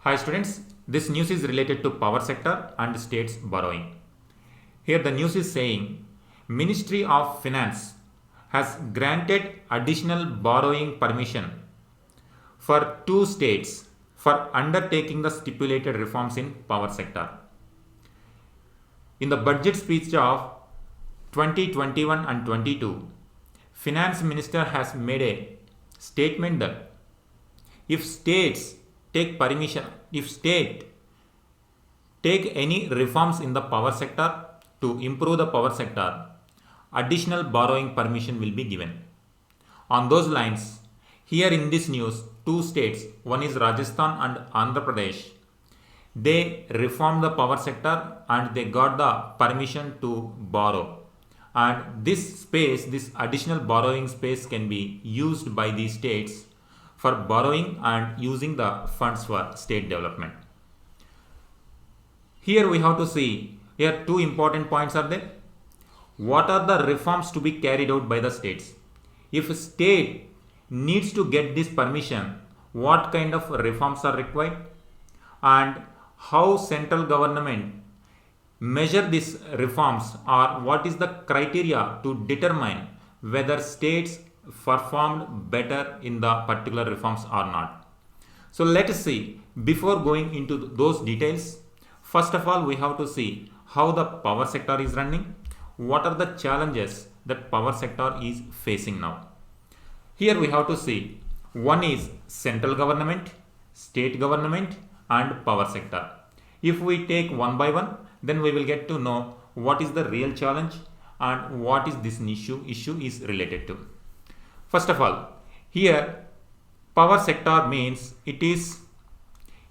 Hi students, this news is related to power sector and states borrowing. Here the news is saying Ministry of Finance has granted additional borrowing permission for two states for undertaking the stipulated reforms in power sector. In the budget speech of 2021 and 22, Finance Minister has made a statement that if states take permission, if state take any reforms in the power sector to improve the power sector, additional borrowing permission will be given. On those lines, here in this news, two states, one is Rajasthan and Andhra Pradesh, they reformed the power sector and they got the permission to borrow. And this space, this additional borrowing space can be used by these states for borrowing and using the funds for state development. Here we have to see, here two important points are there. What are the reforms to be carried out by the states? If a state needs to get this permission, what kind of reforms are required? And how central government measure these reforms, or what is the criteria to determine whether states performed better in the particular reforms or not. So let us see, before going into those details, first of all we have to see how the power sector is running, what are the challenges that power sector is facing now. Here we have to see, one is central government, state government and power sector. If we take one by one, then we will get to know what is the real challenge and what is this issue is related to. First of all, here power sector means it is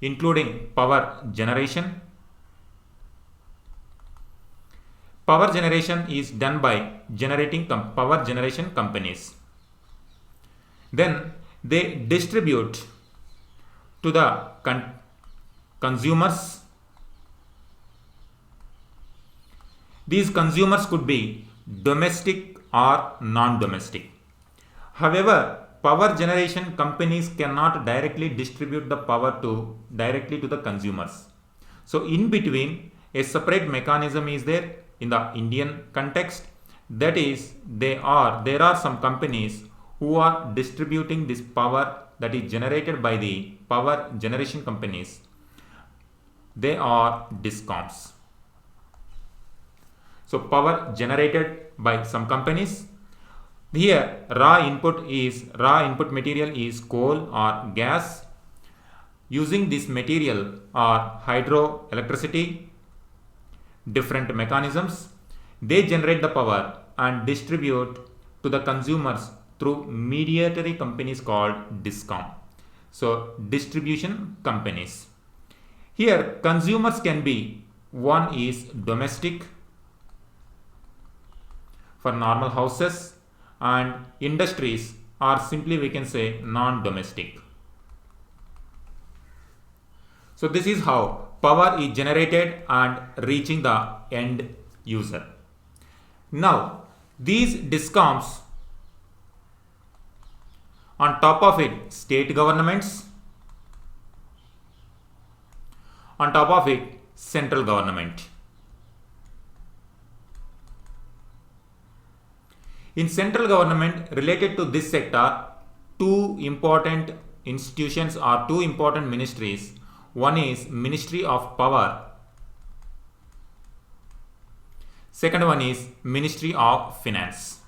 including power generation. Power generation is done by generating power generation companies. Then they distribute to the consumers. These consumers could be domestic or non-domestic. However, power generation companies cannot directly distribute the power directly to the consumers. So in between, a separate mechanism is there in the Indian context. That is, there are some companies who are distributing this power that is generated by the power generation companies. They are DISCOMs. So power generated by some companies. Here raw input material is coal or gas. Using this material or hydroelectricity, different mechanisms, they generate the power and distribute to the consumers through mediatory companies called DISCOM. So distribution companies. Here consumers can be, one is domestic for normal houses, and industries, or simply we can say non-domestic. So this is how power is generated and reaching the end user. Now these DISCOMs, on top of it state governments, on top of it central government. In central government related to this sector, two important institutions or two important ministries. One is Ministry of Power. Second one is Ministry of Finance.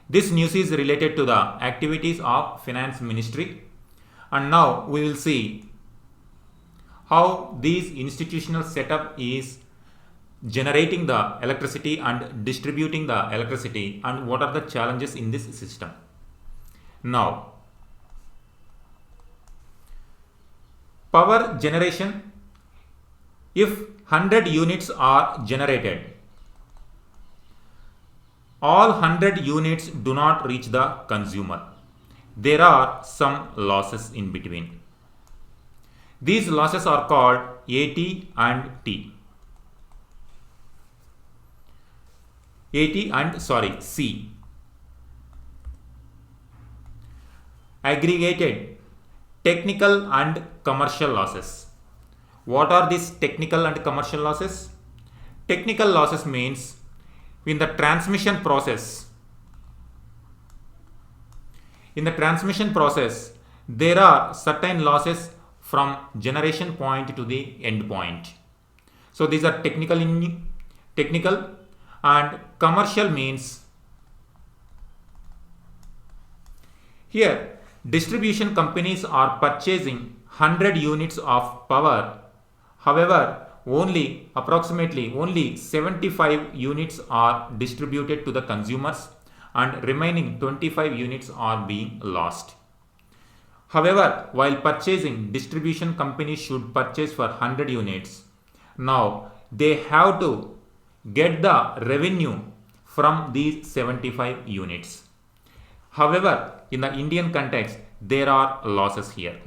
This news is related to the activities of Finance Ministry. And now we will see how this institutional setup is generating the electricity and distributing the electricity, and what are the challenges in this system. Now, power generation, if 100 units are generated, all 100 units do not reach the consumer. There are some losses in between. These losses are called AT and T. C. Aggregated technical and commercial losses. What are these technical and commercial losses? Technical losses means in the transmission process, there are certain losses from generation point to the end point. So these are technical and commercial means here distribution companies are purchasing 100 units of power. However, only 75 units are distributed to the consumers and remaining 25 units are being lost. However, while purchasing, distribution companies should purchase for 100 units. Now, they have to get the revenue from these 75 units. However, in the Indian context, there are losses here.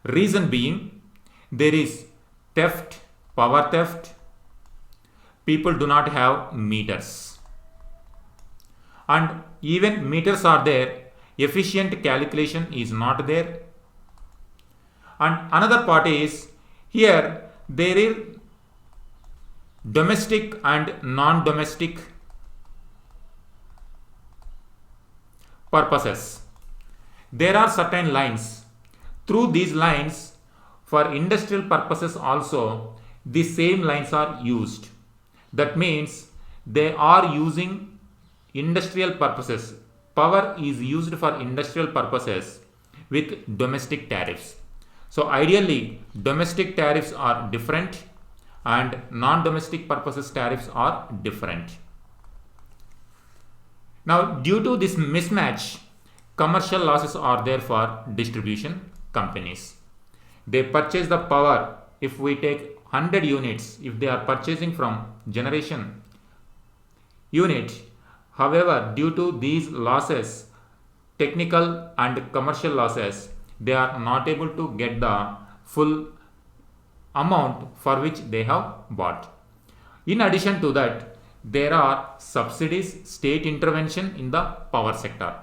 Reason being, there is theft, power theft. People do not have meters. And even meters are there, efficient calculation is not there. And another part is, here there is domestic and non-domestic purposes. There are certain lines. Through these lines, for industrial purposes also, the same lines are used. That means they are using industrial purposes. Power is used for industrial purposes with domestic tariffs. So ideally, domestic tariffs are different and non-domestic purposes tariffs are different. Now, due to this mismatch, commercial losses are there for distribution companies. They purchase the power. If we take 100 units, if they are purchasing from generation unit, however, due to these losses, technical and commercial losses, they are not able to get the full amount for which they have bought. In addition to that, there are subsidies, state intervention in the power sector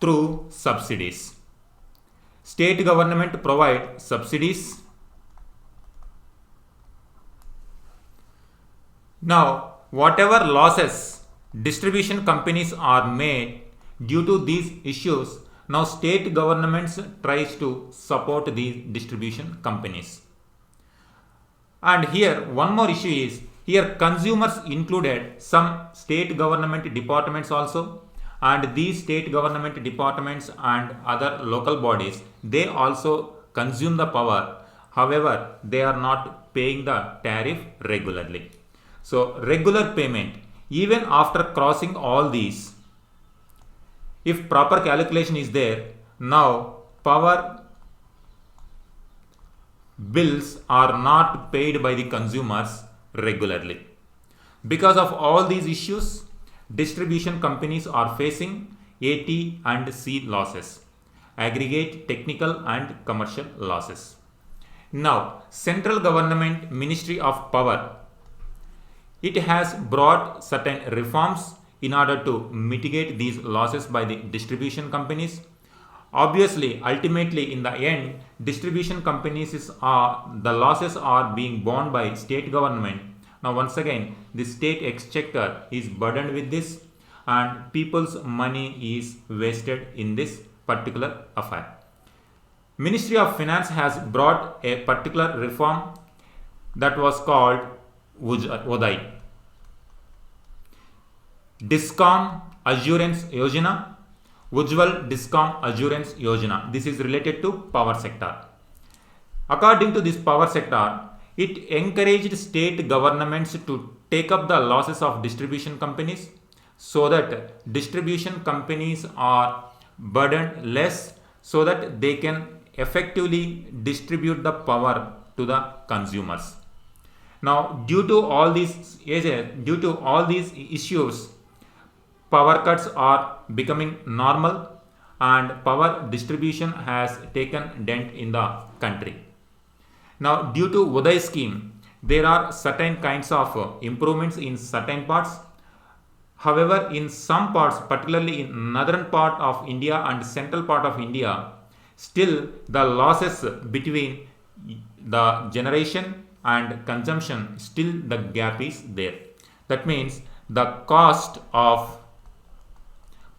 through subsidies. State government provide subsidies. Now, whatever losses distribution companies are made due to these issues, now state governments tries to support these distribution companies. And here one more issue is, here consumers included some state government departments also, and these state government departments and other local bodies, they also consume the power. However, they are not paying the tariff regularly. So regular payment, even after crossing all these, if proper calculation is there, now power bills are not paid by the consumers regularly. Because of all these issues, distribution companies are facing AT and C losses, aggregate technical and commercial losses. Now, central government Ministry of Power, it has brought certain reforms in order to mitigate these losses by the distribution companies. Obviously, ultimately in the end, distribution companies the losses are being borne by state government. Now once again, the state exchequer is burdened with this and people's money is wasted in this particular affair. Ministry of Finance has brought a particular reform that was called UDAI. Discom Assurance Yojana, Ujjwal Discom Assurance Yojana. This is related to power sector. According to this power sector, it encouraged state governments to take up the losses of distribution companies so that distribution companies are burdened less, so that they can effectively distribute the power to the consumers. Now, due to all these issues, power cuts are becoming normal and power distribution has taken dent in the country. Now, due to UDAI scheme, there are certain kinds of improvements in certain parts. However, in some parts, particularly in northern part of India and central part of India, still the losses between the generation and consumption, still the gap is there. That means the cost of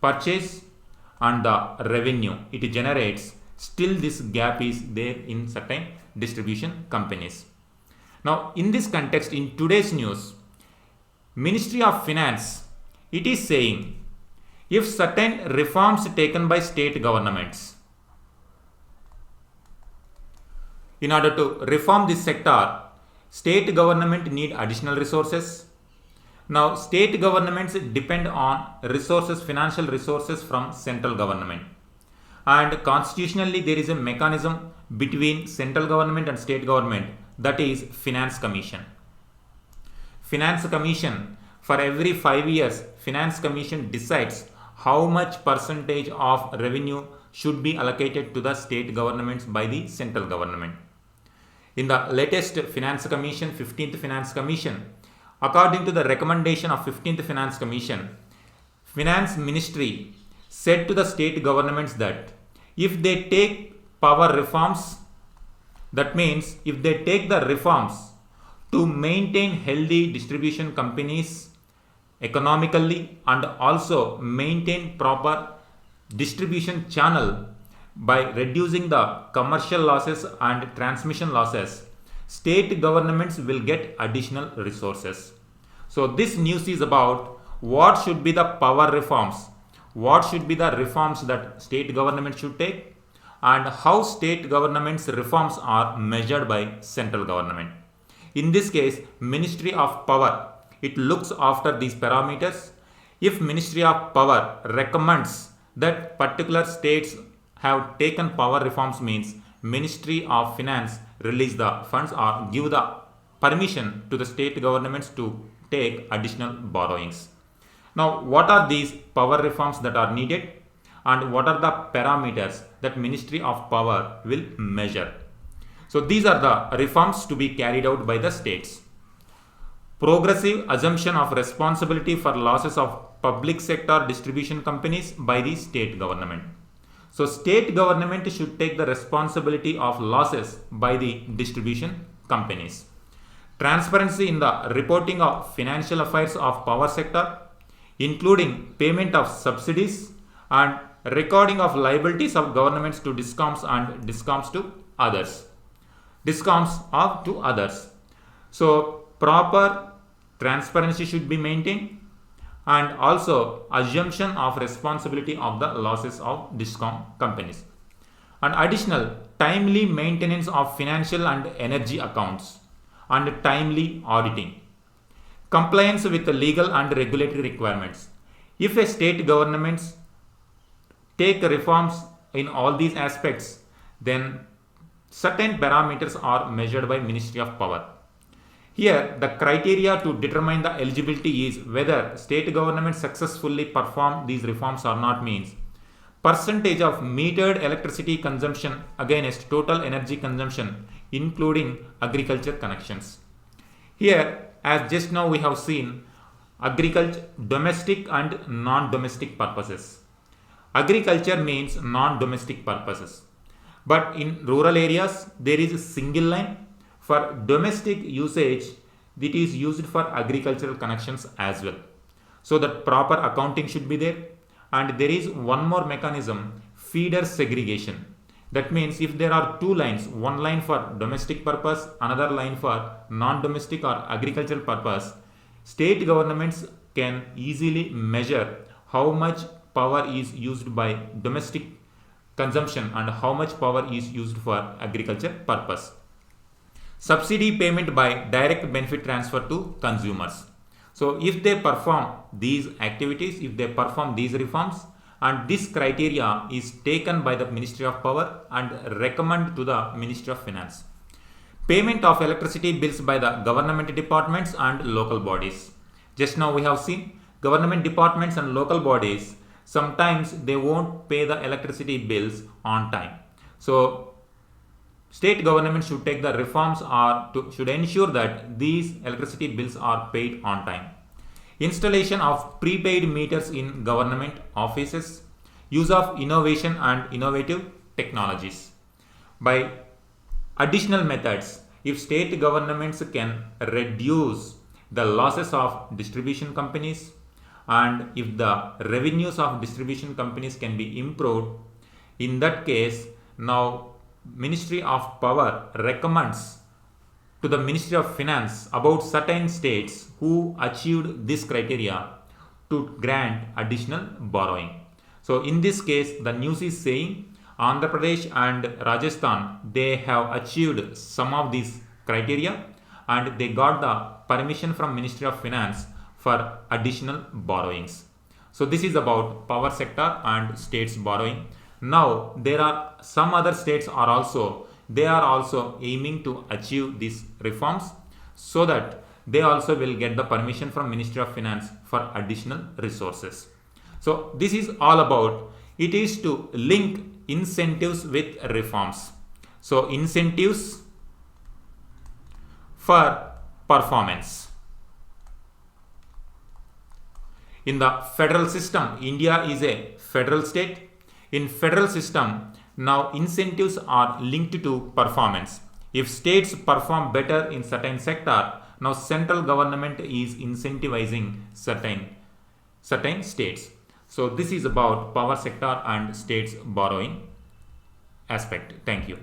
purchase and the revenue it generates, still this gap is there in certain distribution companies. Now, in this context, in today's news, Ministry of Finance, it is saying if certain reforms taken by state governments in order to reform this sector, state government need additional resources. Now, state governments depend on resources, financial resources from central government. And constitutionally, there is a mechanism between central government and state government, that is Finance Commission. Finance Commission, for every 5 years, Finance Commission decides how much percentage of revenue should be allocated to the state governments by the central government. In the latest Finance Commission, 15th Finance Commission, according to the recommendation of 15th Finance Commission, Finance Ministry said to the state governments that if they take power reforms, that means if they take the reforms to maintain healthy distribution companies economically and also maintain proper distribution channel by reducing the commercial losses and transmission losses, state governments will get additional resources. So this news is about what should be the power reforms, what should be the reforms that state government should take, and how state governments reforms are measured by central government. In this case, Ministry of Power, it looks after these parameters. If Ministry of Power recommends that particular states have taken power reforms, means Ministry of Finance release the funds or give the permission to the state governments to take additional borrowings. Now, what are these power reforms that are needed and what are the parameters that Ministry of Power will measure? So these are the reforms to be carried out by the states. Progressive assumption of responsibility for losses of public sector distribution companies by the state government. So state government should take the responsibility of losses by the distribution companies. Transparency in the reporting of financial affairs of power sector, including payment of subsidies and recording of liabilities of governments to discoms and discoms to others. Discoms or to others. So proper transparency should be maintained and also assumption of responsibility of the losses of discom companies. And additional timely maintenance of financial and energy accounts and timely auditing. Compliance with the legal and regulatory requirements. If a state governments take reforms in all these aspects, then certain parameters are measured by Ministry of Power. Here, the criteria to determine the eligibility is whether state government successfully perform these reforms or not, means percentage of metered electricity consumption against total energy consumption, including agriculture connections. Here, as just now we have seen, agriculture, domestic and non-domestic purposes. Agriculture means non-domestic purposes. But in rural areas, there is a single line. For domestic usage, it is used for agricultural connections as well. So that proper accounting should be there. And there is one more mechanism, feeder segregation. That means if there are two lines, one line for domestic purpose, another line for non-domestic or agricultural purpose, state governments can easily measure how much power is used by domestic consumption and how much power is used for agriculture purpose. Subsidy payment by direct benefit transfer to consumers. So if they perform these activities, if they perform these reforms, and this criteria is taken by the Ministry of Power and recommend to the Ministry of Finance. Payment of electricity bills by the government departments and local bodies. Just now we have seen government departments and local bodies, sometimes they won't pay the electricity bills on time. So state government should take the reforms or should ensure that these electricity bills are paid on time. installation of prepaid meters in government offices, use of innovation and innovative technologies. By additional methods, if state governments can reduce the losses of distribution companies, and if the revenues of distribution companies can be improved, in that case, now Ministry of Power recommends to the Ministry of Finance about certain states who achieved this criteria to grant additional borrowing. So in this case, the news is saying Andhra Pradesh and Rajasthan, they have achieved some of these criteria and they got the permission from Ministry of Finance for additional borrowings. So this is about power sector and states borrowing. Now there are some other states are also aiming to achieve these reforms so that they also will get the permission from Ministry of Finance for additional resources. So this is all about, it is to link incentives with reforms. So incentives for performance. In the federal system, India is a federal state. In federal system, now incentives are linked to performance. If states perform better in certain sector, now central government is incentivizing certain states. So this is about power sector and states borrowing aspect. Thank you.